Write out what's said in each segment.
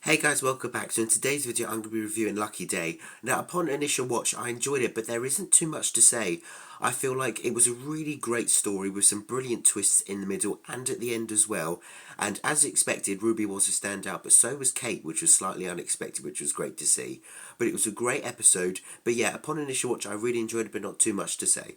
Hey guys, welcome back. So in today's video I'm going to be reviewing Lucky Day. Now upon initial watch I enjoyed it, but there isn't too much to say. I feel like it was a really great story with some brilliant twists in the middle and at the end as well. And as expected, Ruby was a standout, but so was Kate, which was slightly unexpected, which was great to see. But it was a great episode. But yeah, upon initial watch I really enjoyed it, but not too much to say.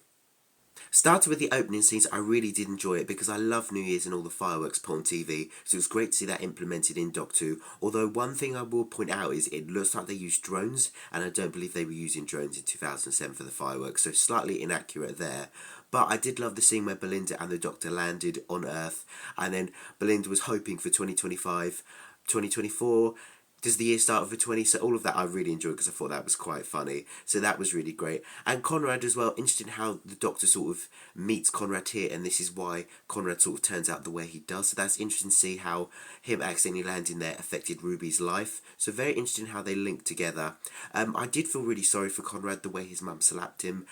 Started with the opening scenes, I really did enjoy it because I love New Year's and all the fireworks put on TV, so it was great to see that implemented in Doctor Who. Although one thing I will point out is it looks like they used drones, and I don't believe they were using drones in 2007 for the fireworks, so slightly inaccurate there. But I did love the scene where Belinda and the Doctor landed on Earth, and then Belinda was hoping for 2025, 2024. Does the year start with a 20? So all of that I really enjoyed because I thought that was quite funny. So that was really great. And Conrad as well, interesting how the Doctor sort of meets Conrad here, and this is why Conrad sort of turns out the way he does. So that's interesting to see how him accidentally landing there affected Ruby's life. So very interesting how they link together. I did feel really sorry for Conrad, the way his mum slapped him.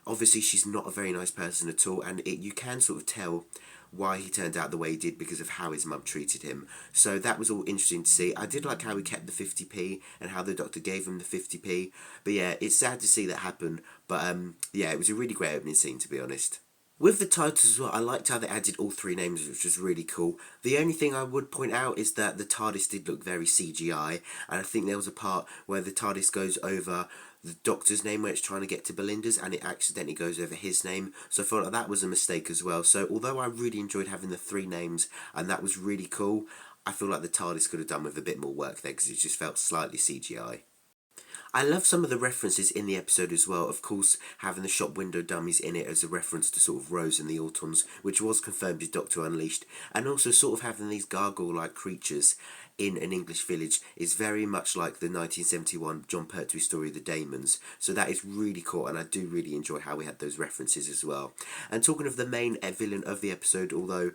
Obviously she's not a very nice person at all, and you can sort of tell why he turned out the way he did because of how his mum treated him. So that was all interesting to see. I did like how he kept the 50p and how the Doctor gave him the 50p. But yeah, it's sad to see that happen. But yeah, it was a really great opening scene, to be honest. With the titles as well, I liked how they added all three names, which was really cool. The only thing I would point out is that the TARDIS did look very CGI, and I think there was a part where the TARDIS goes over the Doctor's name where it's trying to get to Belinda's, and it accidentally goes over his name, so I felt like that was a mistake as well. So although I really enjoyed having the three names, and that was really cool, I feel like the TARDIS could have done with a bit more work there, because it just felt slightly CGI. I love some of the references in the episode as well. Of course, having the shop window dummies in it as a reference to sort of Rose and the Autons, which was confirmed in Doctor Unleashed, and also sort of having these gargoyle-like creatures in an English village is very much like the 1971 John Pertwee story, The Daemons. So that is really cool, and I do really enjoy how we had those references as well. And talking of the main villain of the episode, although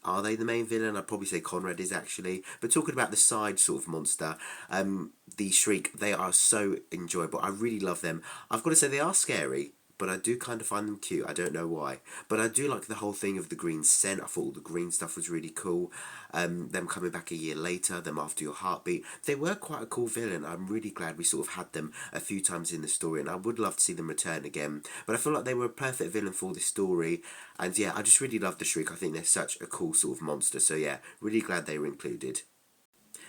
are they the main villain? I'd probably say Conrad is actually. But talking about the side sort of monster, the Shreek, they are so enjoyable. I really love them. I've got to say they are scary, but I do kind of find them cute. I don't know why. But I do like the whole thing of the green scent. I thought all the green stuff was really cool. Them coming back a year later, them after your heartbeat. They were quite a cool villain. I'm really glad we sort of had them a few times in the story, and I would love to see them return again. But I feel like they were a perfect villain for this story. And yeah, I just really love the Shriek. I think they're such a cool sort of monster. So yeah, really glad they were included.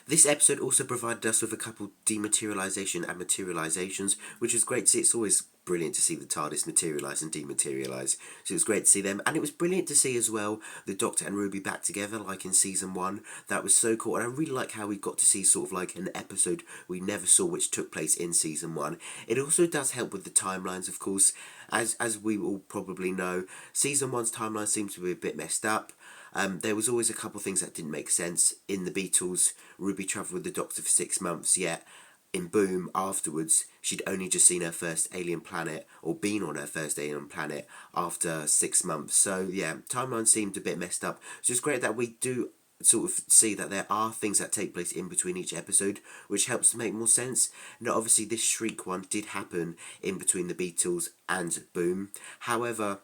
This episode also provided us with a couple dematerialisation and materialisations, which was great to see. It's always brilliant to see the TARDIS materialise and dematerialise, so it was great to see them. And it was brilliant to see as well the Doctor and Ruby back together like in season 1. That was so cool, and I really like how we got to see sort of like an episode we never saw which took place in season 1. It also does help with the timelines, of course. As we all probably know, season 1's timeline seems to be a bit messed up. There was always a couple of things that didn't make sense. In the Beatles, Ruby travelled with the Doctor for 6 months, yet in Boom, afterwards, she'd only just seen her first alien planet, or been on her first alien planet, after 6 months. So yeah, timeline seemed a bit messed up. So it's great that we do sort of see that there are things that take place in between each episode, which helps to make more sense. Now obviously this Shriek one did happen in between the Beatles and Boom. However,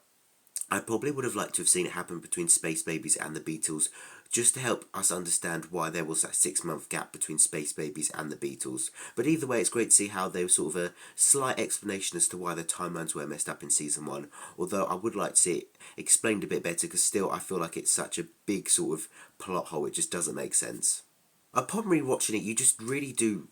I probably would have liked to have seen it happen between Space Babies and the Beatles, just to help us understand why there was that 6-month gap between Space Babies and the Beatles. But either way, it's great to see how there was sort of a slight explanation as to why the timelines were messed up in season 1, although I would like to see it explained a bit better, because still I feel like it's such a big sort of plot hole, it just doesn't make sense. Upon rewatching it, you just really do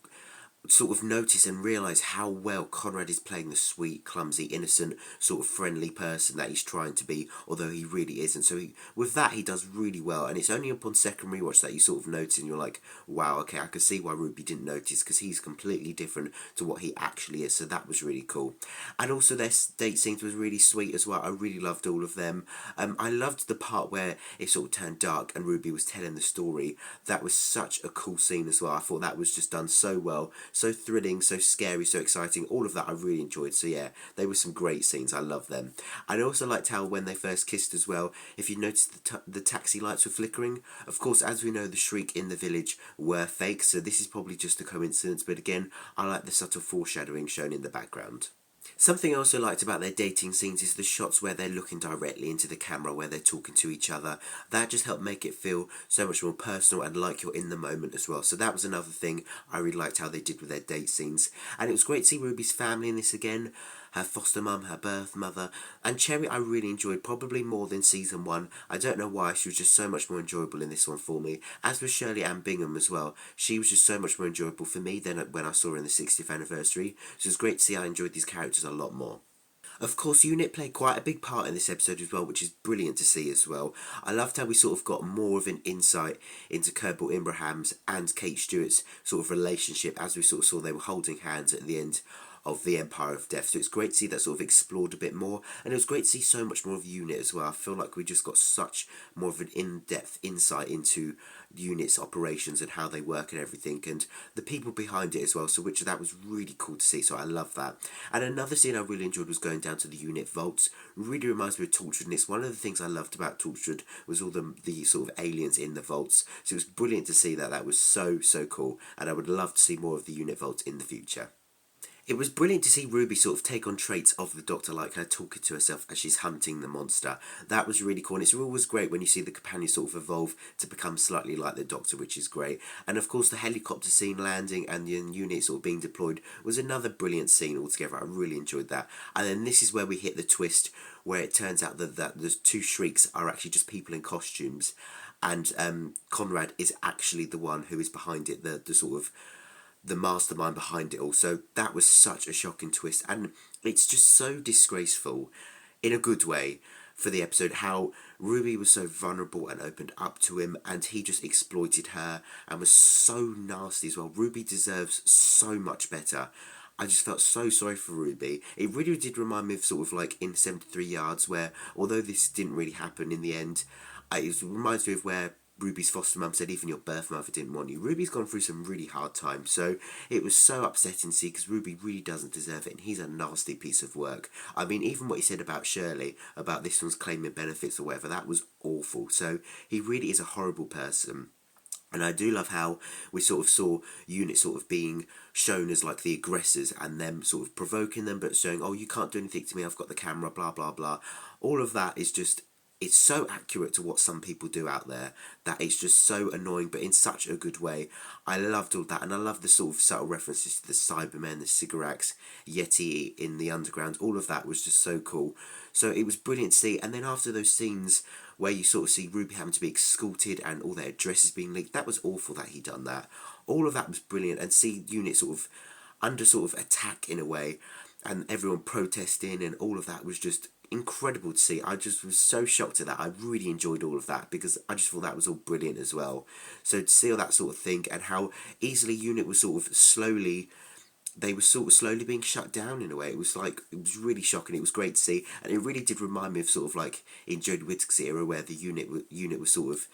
sort of notice and realise how well Conrad is playing the sweet, clumsy, innocent, sort of friendly person that he's trying to be, although he really isn't. So with that, he does really well, and it's only upon second rewatch that you sort of notice and you're like, wow, okay, I can see why Ruby didn't notice, because he's completely different to what he actually is, so that was really cool. And also their date scenes was really sweet as well. I really loved all of them. I loved the part where it sort of turned dark and Ruby was telling the story. That was such a cool scene as well. I thought that was just done so well. So thrilling, so scary, so exciting. All of that I really enjoyed. So yeah, they were some great scenes. I love them. I also liked how when they first kissed as well, if you noticed the taxi lights were flickering. Of course, as we know, the Shriek in the village were fake, so this is probably just a coincidence. But again, I like the subtle foreshadowing shown in the background. Something I also liked about their dating scenes is the shots where they're looking directly into the camera, where they're talking to each other. That just helped make it feel so much more personal and like you're in the moment as well. So that was another thing I really liked how they did with their date scenes. And it was great to see Ruby's family in this again. Her foster mum, her birth mother, and Cherry I really enjoyed, probably more than season 1. I don't know why, she was just so much more enjoyable in this one for me. As was Shirley Ann Bingham as well. She was just so much more enjoyable for me than when I saw her in the 60th anniversary. So it was great to see I enjoyed these characters a lot more. Of course, Unit played quite a big part in this episode as well, which is brilliant to see as well. I loved how we sort of got more of an insight into Kerbal Ibraham's and Kate Stewart's sort of relationship, as we sort of saw they were holding hands at the end of the Empire of Death. So it's great to see that sort of explored a bit more, and it was great to see so much more of Unit as well. I feel like we just got such more of an in-depth insight into Unit's operations and how they work and everything, and the people behind it as well, so which that was really cool to see, so I love that. And another scene I really enjoyed was going down to the Unit vaults. Really reminds me of Torchwood, and it's one of the things I loved about Torchwood was all the sort of aliens in the vaults, so it was brilliant to see that. That was so cool, and I would love to see more of the Unit vaults in the future. It was brilliant to see Ruby sort of take on traits of the Doctor, like her talking to herself as she's hunting the monster. That was really cool, and it's always great when you see the companions sort of evolve to become slightly like the Doctor, which is great. And of course the helicopter scene landing and the unit sort of being deployed was another brilliant scene altogether. I really enjoyed that. And then this is where we hit the twist, where it turns out that the two Shrieks are actually just people in costumes, and Conrad is actually the one who is behind it, the sort of the mastermind behind it all. So that was such a shocking twist, and it's just so disgraceful in a good way for the episode how Ruby was so vulnerable and opened up to him, and he just exploited her and was so nasty as well. Ruby deserves so much better. I just felt so sorry for Ruby. It really did remind me of sort of like in 73 Yards, where although this didn't really happen in the end, it reminds me of where Ruby's foster mum said even your birth mother didn't want you. Ruby's gone through some really hard times, so it was so upsetting to see because Ruby really doesn't deserve it, and he's a nasty piece of work. I mean, even what he said about Shirley, about this one's claiming benefits or whatever, that was awful. So he really is a horrible person. And I do love how we sort of saw Unit sort of being shown as like the aggressors and them sort of provoking them, but showing, oh, you can't do anything to me, I've got the camera, blah, blah, blah. All of that is just, it's so accurate to what some people do out there that it's just so annoying, but in such a good way. I loved all that, and I love the sort of subtle references to the Cybermen, the cigarettes, Yeti in the underground. All of that was just so cool. So it was brilliant to see. And then after those scenes where you sort of see Ruby having to be escorted and all their dresses being leaked, that was awful that he done that. All of that was brilliant, and see Unit sort of under sort of attack in a way, and everyone protesting and all of that was just incredible to see. I just was so shocked at that. I really enjoyed all of that because I just thought that was all brilliant as well. So to see all that sort of thing and how easily Unit was sort of slowly, they were sort of slowly being shut down in a way. It was like, it was really shocking. It was great to see, and it really did remind me of sort of like in Jodie Whittaker's era where the unit was sort of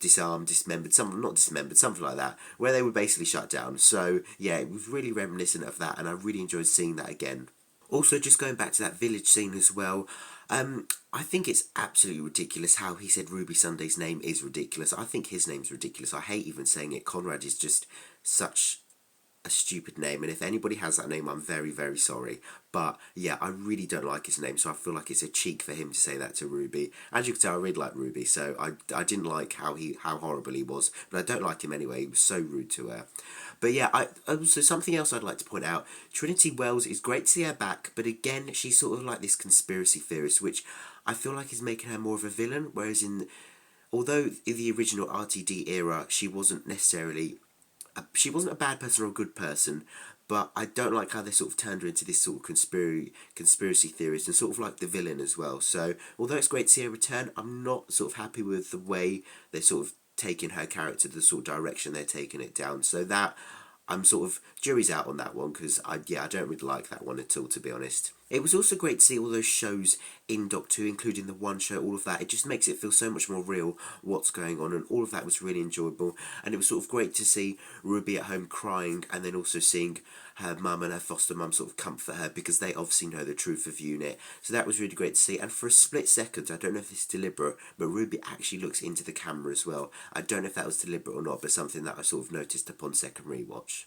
disarmed, dismembered, not dismembered, something like that, where they were basically shut down. So yeah, it was really reminiscent of that, and I really enjoyed seeing that again. Also, just going back to that village scene as well, I think it's absolutely ridiculous how he said Ruby Sunday's name is ridiculous. I think his name's ridiculous. I hate even saying it. Conrad is just such a stupid name, and if anybody has that name, I'm very, very sorry. But yeah, I really don't like his name, so I feel like it's a cheek for him to say that to Ruby. As you can tell, I really like Ruby, so I didn't like how horrible he was, but I don't like him anyway. He was so rude to her. But yeah, also something else I'd like to point out, Trinity Wells is great to see her back, but again, she's sort of like this conspiracy theorist, which I feel like is making her more of a villain, whereas although in the original RTD era, she wasn't necessarily she wasn't a bad person or a good person, but I don't like how they sort of turned her into this sort of conspiracy theorist and sort of like the villain as well. So although it's great to see her return, I'm not sort of happy with the way they're sort of taking her character, the sort of direction they're taking it down. So that I'm sort of jury's out on that one because I don't really like that one at all, to be honest. It was also great to see all those shows in Doctor Who, including the one show, all of that. It just makes it feel so much more real what's going on, and all of that was really enjoyable. And it was sort of great to see Ruby at home crying, and then also seeing her mum and her foster mum sort of comfort her because they obviously know the truth of Unit. So that was really great to see. And for a split second, I don't know if this is deliberate, but Ruby actually looks into the camera as well. I don't know if that was deliberate or not, but something that I sort of noticed upon second rewatch.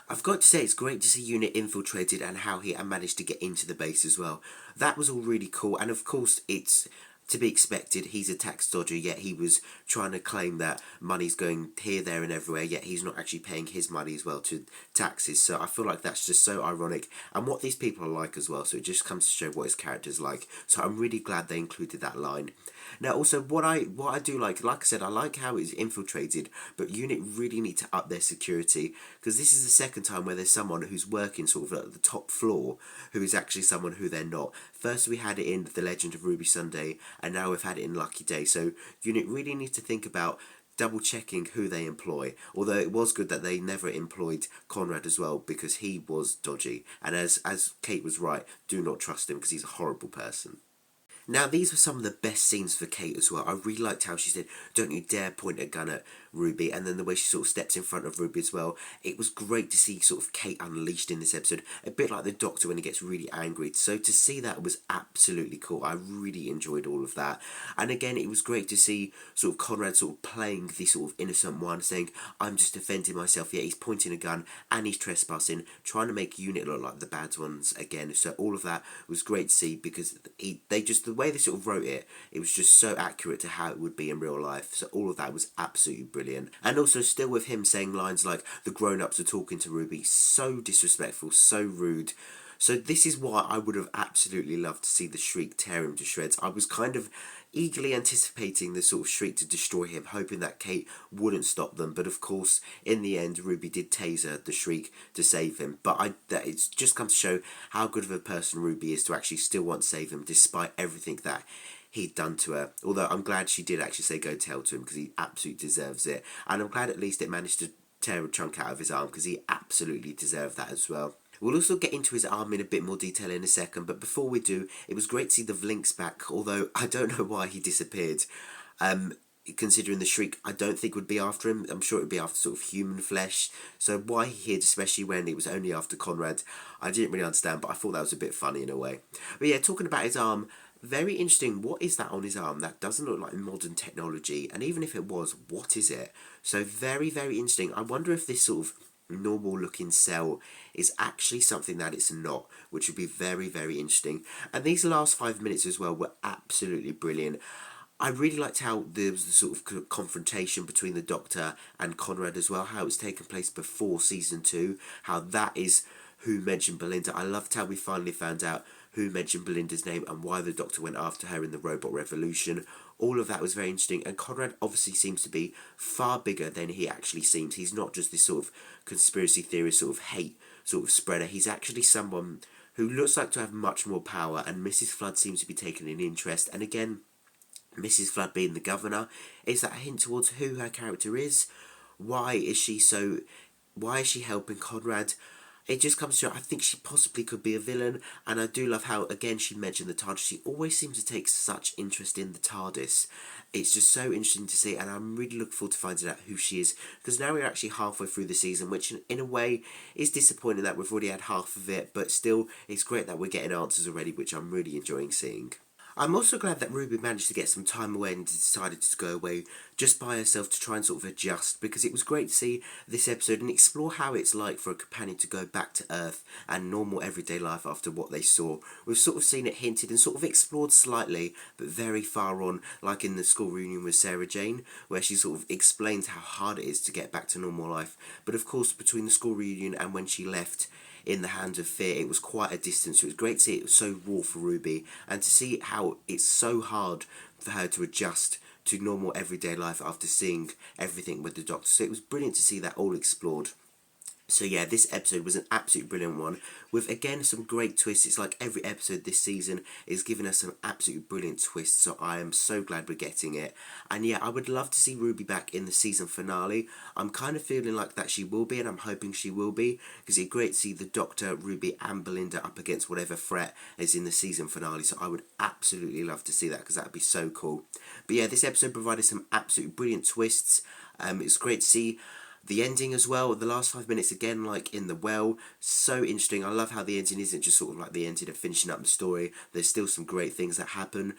I've got to say, it's great to see Unit infiltrated and how he managed to get into the base as well. That was all really cool, and of course, it's to be expected. He's a tax dodger, yet he was trying to claim that money's going here, there, and everywhere, yet he's not actually paying his money as well to taxes. So I feel like that's just so ironic, and what these people are like as well. So it just comes to show what his character's like. So I'm really glad they included that line. Now, also, what I do like I said, I like how it's infiltrated, but Unit really need to up their security, because this is the second time where there's someone who's working sort of at the top floor who is actually someone who they're not. First we had it in The Legend of Ruby Sunday, and now we've had it in Lucky Day. So Unit really need to think about double checking who they employ, although it was good that they never employed Conrad as well, because he was dodgy, and as Kate was right, do not trust him because he's a horrible person. Now, these were some of the best scenes for Kate as well. I really liked how she said, "Don't you dare point a gun at Ruby," and then the way she sort of steps in front of Ruby as well. It was great to see sort of Kate unleashed in this episode, a bit like the Doctor when he gets really angry. So to see that was absolutely cool. I really enjoyed all of that. And again, it was great to see sort of Conrad sort of playing the sort of innocent one, saying, "I'm just defending myself," yet he's pointing a gun and he's trespassing, trying to make Unit look like the bad ones again. So all of that was great to see, because the way they sort of wrote it, it was just so accurate to how it would be in real life. So all of that was absolutely brilliant. And also still with him saying lines like, "The grown-ups are talking to Ruby," so disrespectful, so rude. So this is why I would have absolutely loved to see the Shreek tear him to shreds. I was kind of eagerly anticipating the sort of Shreek to destroy him, hoping that Kate wouldn't stop them. But of course, in the end, Ruby did taser the Shreek to save him. But it's just come to show how good of a person Ruby is to actually still want to save him, despite everything that he'd done to her. Although I'm glad she did actually say go tell to him, because he absolutely deserves it. And I'm glad at least it managed to tear a chunk out of his arm, because he absolutely deserved that as well. We'll also get into his arm in a bit more detail in a second, but before we do, it was great to see the Vlinks back, although I don't know why he disappeared. Considering the Shriek, I don't think would be after him. I'm sure it would be after sort of human flesh. So why he hid, especially when it was only after Conrad, I didn't really understand, but I thought that was a bit funny in a way. But yeah, talking about his arm, very interesting. What is that on his arm? That doesn't look like modern technology, and even if it was, what is it? So very, very interesting. I wonder if this sort of normal looking cell is actually something that it's not, which would be very, very interesting. And these last 5 minutes as well were absolutely brilliant. I really liked how there was the sort of confrontation between the Doctor and Conrad as well, how it was taking place before season 2, how that is who mentioned Belinda. I loved how we finally found out who mentioned Belinda's name and why the Doctor went after her in the Robot Revolution. All of that was very interesting, and Conrad obviously seems to be far bigger than he actually seems. He's not just this sort of conspiracy theorist, sort of hate sort of spreader. He's actually someone who looks like to have much more power, and Mrs. Flood seems to be taking an interest. And again, Mrs. Flood being the governor, is that a hint towards who her character is? Why is she helping Conrad? It just comes to, I think she possibly could be a villain, and I do love how, again, she mentioned the TARDIS. She always seems to take such interest in the TARDIS. It's just so interesting to see, and I'm really looking forward to finding out who she is, because now we're actually halfway through the season, which in a way is disappointing that we've already had half of it, but still, it's great that we're getting answers already, which I'm really enjoying seeing. I'm also glad that Ruby managed to get some time away and decided to go away just by herself to try and sort of adjust, because it was great to see this episode and explore how it's like for a companion to go back to Earth and normal everyday life after what they saw. We've sort of seen it hinted and sort of explored slightly, but very far on, like in the school reunion with Sarah Jane, where she sort of explains how hard it is to get back to normal life. But of course, between the school reunion and when she left in the Hands of Fear, it was quite a distance. So it was great to see it was so raw for Ruby, and to see how it's so hard for her to adjust to normal everyday life after seeing everything with the Doctor. So it was brilliant to see that all explored. So yeah, this episode was an absolutely brilliant one, with again some great twists. It's like every episode this season is giving us some absolutely brilliant twists, so I am so glad we're getting it. And yeah, I would love to see Ruby back in the season finale. I'm kind of feeling like that she will be, and I'm hoping she will be, because it's great to see the Doctor, Ruby and Belinda up against whatever threat is in the season finale, so I would absolutely love to see that, because that would be so cool. But yeah, this episode provided some absolutely brilliant twists. It's great to see the ending as well, the last 5 minutes again, like in the well, so interesting. I love how the ending isn't just sort of like the ending of finishing up the story. There's still some great things that happen.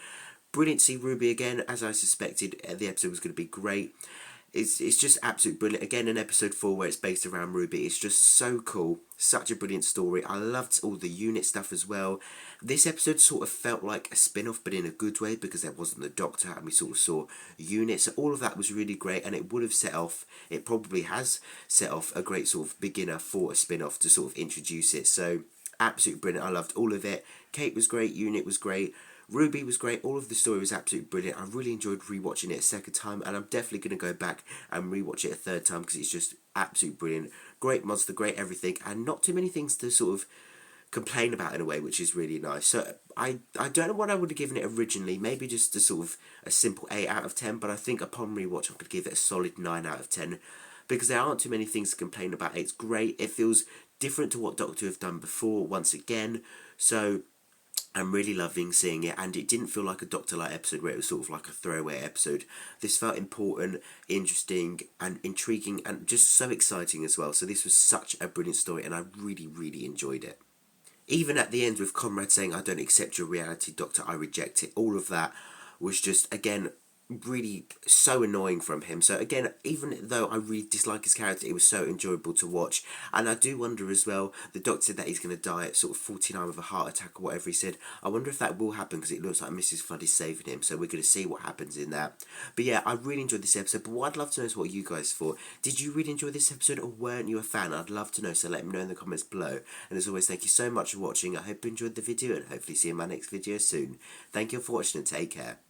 Brilliant to see Ruby again, as I suspected the episode was going to be great. It's just absolutely brilliant. Again, in episode 4 where it's based around Ruby, it's just so cool. Such a brilliant story. I loved all the unit stuff as well. This episode sort of felt like a spin-off, but in a good way, because there wasn't the Doctor and we sort of saw units. So all of that was really great, and it would have set off, it probably has set off a great sort of beginner for a spin-off to sort of introduce it. So absolutely brilliant. I loved all of it. Kate was great, unit was great. Ruby was great. All of the story was absolutely brilliant. I really enjoyed rewatching it a second time, and I'm definitely going to go back and rewatch it a third time because it's just absolutely brilliant. Great monster, great everything, and not too many things to sort of complain about in a way, which is really nice. So I don't know what I would have given it originally. Maybe just a sort of a simple 8 out of 10, but I think upon rewatch I'm going to give it a solid 9 out of 10 because there aren't too many things to complain about. It's great. It feels different to what Doctor Who have done before once again. So I'm really loving seeing it, and it didn't feel like a Doctor-like episode where it was sort of like a throwaway episode. This felt important, interesting, and intriguing, and just so exciting as well. So this was such a brilliant story, and I really, really enjoyed it. Even at the end with Conrad saying, "I don't accept your reality, Doctor, I reject it," all of that was just, again, really so annoying from him. So again, even though I really dislike his character, it was so enjoyable to watch. And I do wonder as well, the Doctor said that he's going to die at sort of 49 with a heart attack or whatever he said. I wonder if that will happen because it looks like Mrs. Flood is saving him, so we're going to see what happens in that. But yeah, I really enjoyed this episode, but what I'd love to know is what you guys thought. Did you really enjoy this episode, or weren't you a fan? I'd love to know, so let me know in the comments below. And as always, thank you so much for watching. I hope you enjoyed the video, and hopefully see you in my next video soon. Thank you for watching, and take care.